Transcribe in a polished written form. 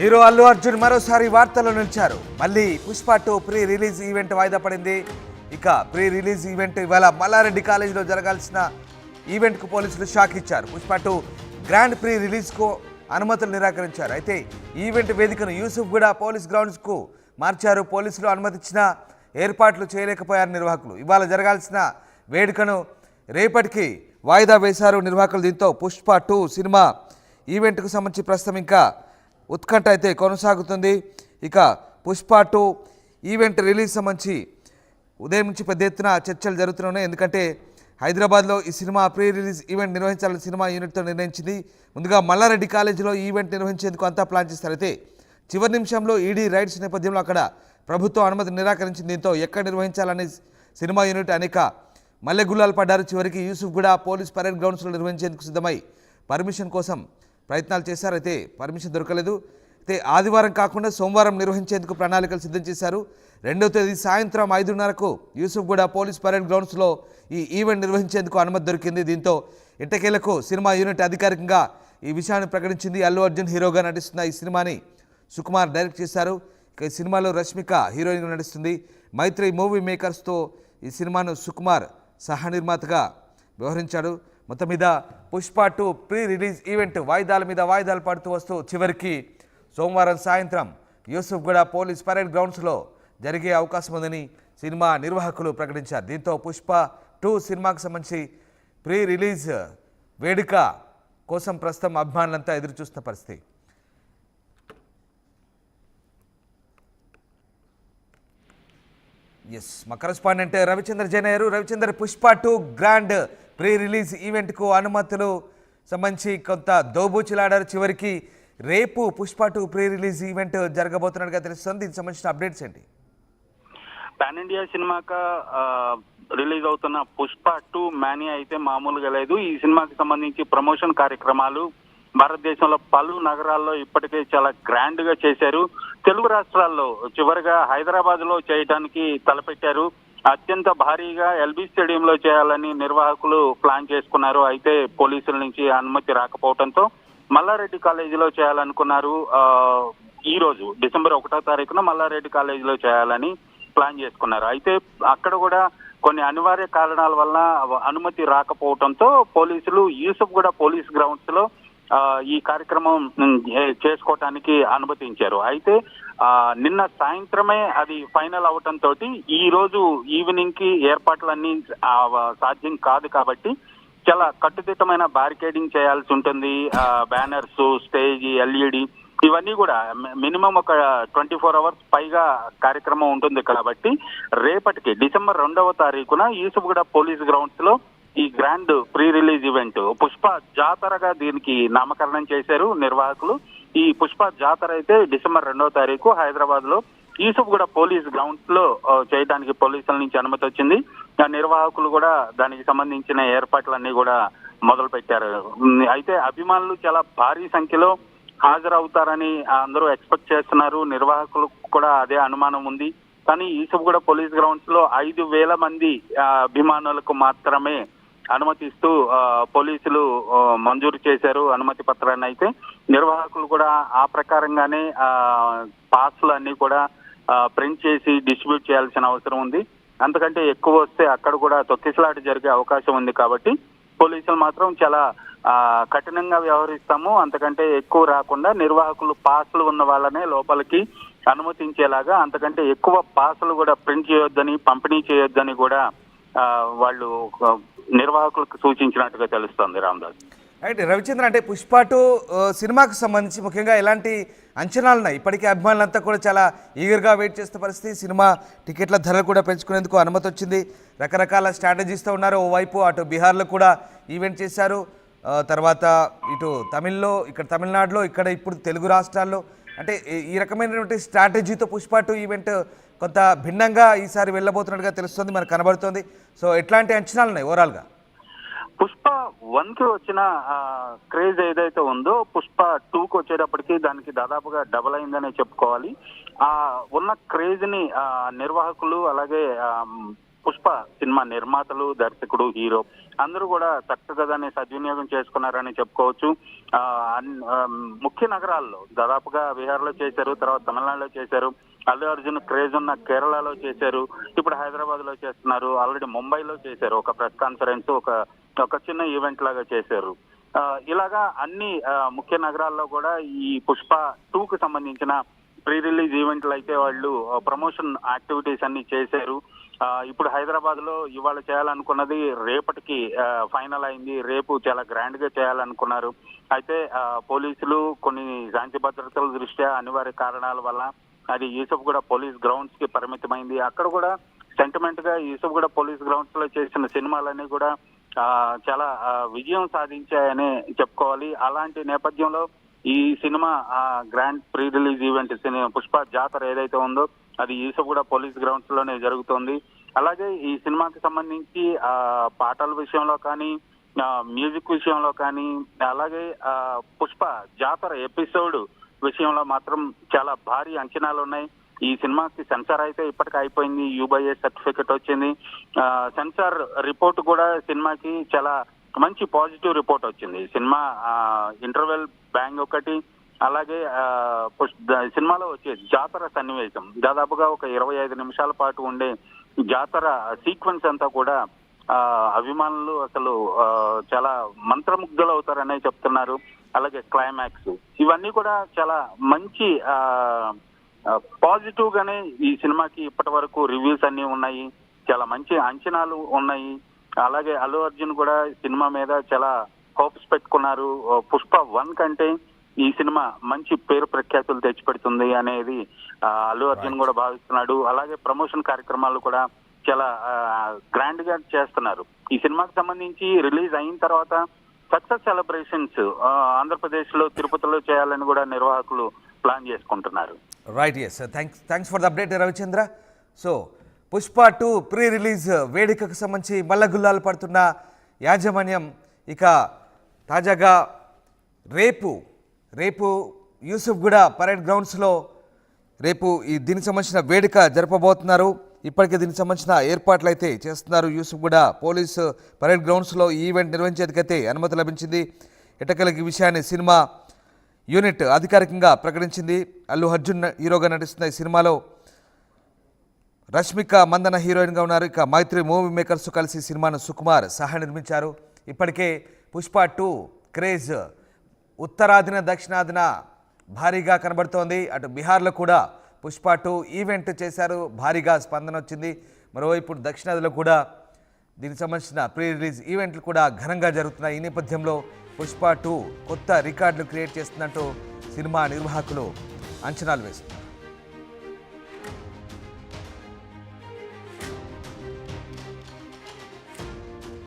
Hero Allu Arjun మరోసారి వార్తల్లో నిలిచారు. మళ్ళీ పుష్ప 2 ప్రీ రిలీజ్ ఈవెంట్ వాయిదా పడింది. ఇక ప్రీ రిలీజ్ ఈవెంట్ ఇవాళ మల్లారెడ్డి కాలేజీలో జరగాల్సిన ఈవెంట్కు పోలీసులు షాక్ ఇచ్చారు. పుష్ప 2 గ్రాండ్ ప్రీ రిలీజ్కు అనుమతులు నిరాకరించారు. అయితే ఈవెంట్ వేదికను యూసుఫ్గూడ పోలీస్ గ్రౌండ్స్కు మార్చారు. పోలీసులు అనుమతిచ్చిన ఏర్పాట్లు చేయలేకపోయారు నిర్వాహకులు. ఇవాళ జరగాల్సిన వేడుకను రేపటికి వాయిదా వేశారు నిర్వాహకులు. దీంతో పుష్ప 2 సినిమా ఈవెంట్కు సంబంధించి ప్రస్తుతం ఇంకా ఉత్కంఠ అయితే కొనసాగుతుంది. ఇక పుష్ప 2 ఈవెంట్ రిలీజ్ సంబంధించి ఉదయం నుంచి పెద్ద ఎత్తున చర్చలు జరుగుతున్నాయి. ఎందుకంటే హైదరాబాద్లో ఈ సినిమా ప్రీ రిలీజ్ ఈవెంట్ నిర్వహించాలని సినిమా యూనిట్తో నిర్ణయించింది. ముందుగా మల్లారెడ్డి కాలేజీలో ఈవెంట్ నిర్వహించేందుకు అంతా ప్లాన్ చేస్తారు. అయితే చివరి నిమిషంలో ఈడీ రైడ్స్ నేపథ్యంలో అక్కడ ప్రభుత్వం అనుమతి నిరాకరించింది. దీంతో ఎక్కడ నిర్వహించాలని సినిమా యూనిట్ అనేక మల్లెగుల్లాలు పడ్డారు. చివరికి యూసుఫ్గూడ పోలీస్ పరేడ్ గ్రౌండ్స్లో నిర్వహించేందుకు సిద్ధమై పర్మిషన్ కోసం ప్రయత్నాలు చేశారు. అయితే పర్మిషన్ దొరకలేదు. అయితే ఆదివారం కాకుండా సోమవారం నిర్వహించేందుకు ప్రణాళికలు సిద్ధం చేశారు. 2వ తేదీ సాయంత్రం 5:30కు యూసుఫ్గూడ పోలీస్ పరేడ్ గ్రౌండ్స్లో ఈ ఈవెంట్ నిర్వహించేందుకు అనుమతి దొరికింది. దీంతో ఎట్టకేలకు సినిమా యూనిట్ అధికారికంగా ఈ విషయాన్ని ప్రకటించింది. అల్లు అర్జున్ హీరోగా నటిస్తున్న ఈ సినిమాని సుకుమార్ డైరెక్ట్ చేశారు. ఇక ఈ సినిమాలో రష్మిక హీరోయిన్గా నటిస్తుంది. మైత్రి మూవీ మేకర్స్తో ఈ సినిమాను సుకుమార్ సహ నిర్మాతగా వ్యవహరించాడు. మొత్తం మీద పుష్ప 2 ప్రీ రిలీజ్ ఈవెంట్ వాయిదాల మీద వాయిదాలు పడుతూ వస్తూ చివరికి సోమవారం సాయంత్రం యూసుఫ్గూడ పోలీస్ పరేడ్ గ్రౌండ్స్లో జరిగే అవకాశం ఉందని సినిమా నిర్వాహకులు ప్రకటించారు. దీంతో పుష్ప 2 సినిమాకు సంబంధించి ప్రీ రిలీజ్ వేడుక కోసం ప్రస్తుతం అభిమానులంతా ఎదురుచూస్తున్న పరిస్థితి. మా కరెస్పాండెంట్ రవిచంద్ర జైన్ అయ్యారు. Ravichandra, Pushpa 2 grand pre release ఈవెంట్కు అనుమతులు సంబంధించి కొంత దోబూచులాడారు. చివరికి రేపు పుష్ప 2 ప్రీ రిలీజ్ ఈవెంట్ జరగబోతున్నట్టుగా తెలుస్తుంది. దీనికి సంబంధించిన అప్డేట్స్ ఏంటి? పాన్ ఇండియా సినిమాగా రిలీజ్ అవుతున్న పుష్ప 2 మానియా అయితే మామూలుగా లేదు. ఈ సినిమాకి సంబంధించి ప్రమోషన్ కార్యక్రమాలు భారతదేశంలో పలు నగరాల్లో ఇప్పటికే చాలా గ్రాండ్ గా చేశారు. తెలుగు రాష్ట్రాల్లో చివరిగా హైదరాబాద్ లో చేయడానికి తలపెట్టారు. అత్యంత భారీగా ఎల్బీ స్టేడియంలో చేయాలని నిర్వాహకులు ప్లాన్ చేసుకున్నారు. అయితే పోలీసుల నుంచి అనుమతి రాకపోవడంతో మల్లారెడ్డి కాలేజీలో చేయాలనుకున్నారు. ఈ రోజు డిసెంబర్ 1వ తారీఖున మల్లారెడ్డి కాలేజీలో చేయాలని ప్లాన్ చేసుకున్నారు. అయితే అక్కడ కూడా కొన్ని అనివార్య కారణాల వల్ల అనుమతి రాకపోవడంతో పోలీసులు యూసుఫ్గూడ పోలీస్ గ్రౌండ్స్ లో ఈ కార్యక్రమం చేసుకోవటానికి అనుమతించారు. అయితే నిన్న సాయంత్రమే అది ఫైనల్ అవటంతో ఈ రోజు ఈవినింగ్ కి ఏర్పాట్లన్నీ సాధ్యం కాదు కాబట్టి చాలా కట్టుదిట్టమైన బ్యారికేడింగ్ చేయాల్సి ఉంటుంది. బ్యానర్స్, స్టేజ్, ఎల్ఈడి ఇవన్నీ కూడా మినిమం ఒక 24 అవర్స్ పైగా కార్యక్రమం ఉంటుంది కాబట్టి రేపటికి డిసెంబర్ 2వ తారీఖున యూసుఫ్గూడ పోలీస్ గ్రౌండ్స్ లో ఈ grand pre release event Pushpa జాతరగా దీనికి నామకరణం చేశారు నిర్వాహకులు. ఈ పుష్ప జాతర అయితే డిసెంబర్ 2వ తారీఖు హైదరాబాద్ లో యూసుఫ్గూడ పోలీస్ గ్రౌండ్స్ లో చేయడానికి పోలీసుల నుంచి అనుమతి వచ్చింది. నిర్వాహకులు కూడా దానికి సంబంధించిన ఏర్పాట్లన్నీ కూడా మొదలు పెట్టారు. అయితే అభిమానులు చాలా భారీ సంఖ్యలో హాజరవుతారని అందరూ ఎక్స్పెక్ట్ చేస్తున్నారు. నిర్వాహకులకు కూడా అదే అనుమానం ఉంది. కానీ యూసుఫ్గూడ పోలీస్ గ్రౌండ్స్ లో 5,000 మంది అభిమానులకు మాత్రమే అనుమతిస్తూ పోలీసులు మంజూరు చేశారు అనుమతి పత్రాన్ని. అయితే నిర్వాహకులు కూడా ఆ ప్రకారంగానే పాస్లు అన్ని కూడా ప్రింట్ చేసి డిస్ట్రిబ్యూట్ చేయాల్సిన అవసరం ఉంది. అంతకంటే ఎక్కువ వస్తే అక్కడ కూడా తొక్కిసలాట జరిగే అవకాశం ఉంది కాబట్టి పోలీసులు మాత్రం చాలా కఠినంగా వ్యవహరిస్తాము, అంతకంటే ఎక్కువ రాకుండా నిర్వాహకులు పాస్లు ఉన్న వాళ్ళనే లోపలికి అనుమతించేలాగా, అంతకంటే ఎక్కువ పాస్లు కూడా ప్రింట్ చేయొద్దని, పంపిణీ చేయొద్దని కూడా వాళ్ళు నిర్వాహకులకు సూచించినట్టుగా తెలుస్తుంది. రామదాస్ అయితే రవిచంద్ర, అంటే పుష్ప 2 సినిమాకు సంబంధించి ముఖ్యంగా ఎలాంటి అంచనాలు ఉన్నాయి? ఇప్పటికే అభిమానులంతా కూడా చాలా ఈగర్గా వెయిట్ చేస్తున్న పరిస్థితి. సినిమా టికెట్ల ధరలు కూడా పెంచుకునేందుకు అనుమతి వచ్చింది. రకరకాల స్ట్రాటజీస్తో ఉన్నారు. ఓవైపు అటు బీహార్లో కూడా ఈవెంట్ చేశారు, తర్వాత ఇటు ఇక్కడ తమిళనాడులో, ఇక్కడ ఇప్పుడు తెలుగు రాష్ట్రాల్లో. అంటే ఈ రకమైనటువంటి స్ట్రాటజీతో పుష్ప 2 ఈవెంట్ కొంత భిన్నంగా ఈసారి వెళ్ళబోతున్నట్టుగా తెలుస్తుంది, మనకు కనబడుతోంది. సో ఎట్లాంటి అంచనాలు ఉన్నాయి ఓవరాల్గా? పుష్ప 1కి వచ్చిన క్రేజ్ ఏదైతే ఉందో పుష్ప 2కి వచ్చేటప్పటికి దానికి దాదాపుగా డబల్ అయిందనే చెప్పుకోవాలి. ఉన్న క్రేజ్ ని నిర్వాహకులు అలాగే పుష్ప సినిమా నిర్మాతలు, దర్శకుడు, హీరో అందరూ కూడా చక్కగా దాన్ని సద్వినియోగం చేసుకున్నారని చెప్పుకోవచ్చు. ముఖ్య నగరాల్లో దాదాపుగా బీహార్లో చేశారు, తర్వాత తమిళనాడులో చేశారు, అల్లు అర్జున్ క్రేజ్ ఉన్న కేరళలో చేశారు, ఇప్పుడు హైదరాబాద్ లో చేస్తున్నారు, ఆల్రెడీ ముంబైలో చేశారు. ఒక ప్రెస్ కాన్ఫరెన్స్, ఒక చిన్న ఈవెంట్ లాగా చేశారు. ఇలాగా అన్ని ముఖ్య నగరాల్లో కూడా ఈ పుష్ప 2కు సంబంధించిన ప్రీ రిలీజ్ ఈవెంట్లు అయితే వాళ్ళు ప్రమోషన్ యాక్టివిటీస్ అన్ని చేశారు. ఇప్పుడు హైదరాబాద్ లో ఇవాళ చేయాలనుకున్నది రేపటికి ఫైనల్ అయింది. రేపు చాలా గ్రాండ్ గా చేయాలనుకున్నారు. అయితే పోలీసులు కొన్ని శాంతి భద్రతల దృష్ట్యా అనివార్య కారణాల వల్ల అది యూసఫ్గూడ పోలీస్ గ్రౌండ్స్ కి పరిమితమైంది. అక్కడ కూడా సెంటిమెంట్ గా యూసఫ్గూడ పోలీస్ గ్రౌండ్స్ లో చేసిన సినిమాలన్నీ కూడా చాలా విజయం సాధించాయని చెప్పుకోవాలి. అలాంటి నేపథ్యంలో ఈ cinema grand pre release event Pushpa జాతర ఏదైతే ఉందో అది యూసఫ్గూడ పోలీస్ గ్రౌండ్స్ లోనే జరుగుతోంది. అలాగే ఈ సినిమాకి సంబంధించి పాటల విషయంలో కానీ, మ్యూజిక్ విషయంలో కానీ, అలాగే పుష్ప జాతర ఎపిసోడ్ విషయంలో మాత్రం చాలా భారీ అంచనాలు ఉన్నాయి. ఈ సినిమాకి సెన్సార్ అయితే ఇప్పటికే అయిపోయింది, UBA సర్టిఫికెట్ వచ్చింది. సెన్సార్ రిపోర్ట్ కూడా సినిమాకి చాలా మంచి పాజిటివ్ రిపోర్ట్ వచ్చింది. సినిమా ఇంటర్వెల్ బ్యాంగ్ ఒకటి, అలాగే సినిమాలో వచ్చే జాతర సన్నివేశం దాదాపుగా ఒక 25 నిమిషాల పాటు ఉండే జాతర సీక్వెన్స్ అంతా కూడా అభిమానులు అసలు చాలా మంత్రముగ్ధులు అవుతారనే చెప్తున్నారు. అలాగే క్లైమాక్స్ ఇవన్నీ కూడా చాలా మంచి పాజిటివ్ గానే ఈ సినిమాకి ఇప్పటి వరకు రివ్యూస్ అన్ని ఉన్నాయి, చాలా మంచి అంచనాలు ఉన్నాయి. అలాగే అల్లు అర్జున్ కూడా సినిమా మీద చాలా హోప్స్ పెట్టుకున్నారు. పుష్ప 1 కంటే ఈ సినిమా మంచి పేరు ప్రఖ్యాతులు తెచ్చిపెడుతుంది అనేది అల్లు అర్జున్ కూడా భావిస్తున్నాడు. అలాగే ప్రమోషన్ కార్యక్రమాలు కూడా చాలా గ్రాండ్ గా చేస్తున్నారు. ఈ సినిమాకి సంబంధించి రిలీజ్ అయిన తర్వాత సక్సెస్ సెలబ్రేషన్స్ ఆంధ్రప్రదేశ్ లో తిరుపతిలో చేయాలని కూడా నిర్వాహకులు ప్లాన్ చేసుకుంటున్నారు. Right, yes, thanks for the update Ravichandra. So Pushpa 2 pre release వేడుకకు సంబంధించి మల్లగుల్లాలు పడుతున్న యాజమాన్యం ఇక తాజాగా రేపు యూసఫ్గూడ పరేడ్ గ్రౌండ్స్లో రేపు దీనికి సంబంధించిన వేడుక జరపబోతున్నారు. ఇప్పటికే దీనికి సంబంధించిన ఏర్పాట్లు అయితే చేస్తున్నారు. యూసఫ్గూడ పోలీసు పరేడ్ గ్రౌండ్స్లో ఈ ఈవెంట్ నిర్వహించేందుకైతే అనుమతి లభించింది. ఎటకలకి విషయాన్ని సినిమా యూనిట్ అధికారికంగా ప్రకటించింది. అల్లు అర్జున్ హీరోగా నటిస్తున్న ఈ సినిమాలో రష్మిక మందన హీరోయిన్గా ఉన్నారు. ఇక మైత్రి మూవీ మేకర్స్ కలిసి సినిమాను సుకుమార్ సహా నిర్మించారు. ఇప్పటికే పుష్ప 2 క్రేజ్ ఉత్తరాదిన దక్షిణాదిన భారీగా కనబడుతోంది. అటు బీహార్లో కూడా పుష్ప 2 ఈవెంట్ చేశారు, భారీగా స్పందన వచ్చింది. మరోవైపు దక్షిణాదిలో కూడా దీనికి సంబంధించిన ప్రీ రిలీజ్ ఈవెంట్లు కూడా ఘనంగా జరుగుతున్నాయి. ఈ నేపథ్యంలో పుష్ప 2 కొత్త రికార్డులు క్రియేట్ చేస్తుందంటూ సినిమా నిర్వాహకులు అంచనాలు వేస్తున్నారు.